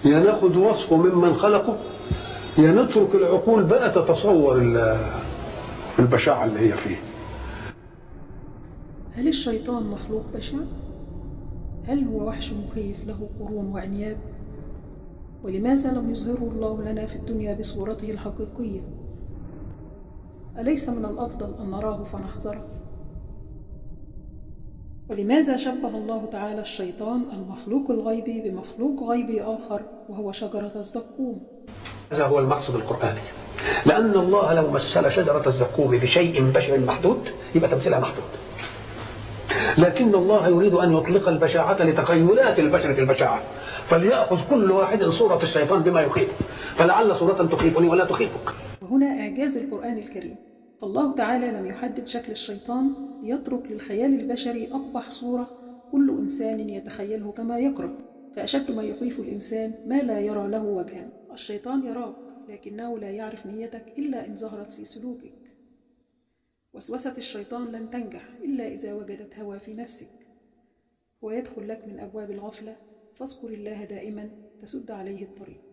يا ناخد وصفه ممن خلقه، يا نترك العقول بقى تتصور البشاعة اللي هي فيه. هل الشيطان مخلوق بشع؟ هل هو وحش مخيف له قرون وأنياب؟ ولماذا لم يظهره الله لنا في الدنيا بصورته الحقيقية؟ أليس من الأفضل أن نراه فنحذره؟ ولماذا شبه الله تعالى الشيطان المخلوق الغيبي بمخلوق غيبي آخر وهو شجرة الزقوم؟ هذا هو المقصد القرآني، لأن الله لو مثل شجرة الزقوم بشيء بشع محدود يبقى تمثيلها محدود، لكن الله يريد أن يطلق البشاعة لتخيلات البشر في البشاعة، فليأخذ كل واحد صورة الشيطان بما يخيف، فلعل صورة تخيفني ولا تخيفك. وهنا إعجاز القرآن الكريم، فالله تعالى لم يحدد شكل الشيطان ليترك للخيال البشري أقبح صورة كل إنسان يتخيله كما يكره، فأشد ما يخيف الإنسان ما لا يرى له وجها. الشيطان يراك لكنه لا يعرف نيتك إلا إن ظهرت في سلوكك. وسوسة الشيطان لن تنجح إلا إذا وجدت هوى في نفسك، ويدخل لك من أبواب الغفلة، فاذكر الله دائما تسد عليه الطريق.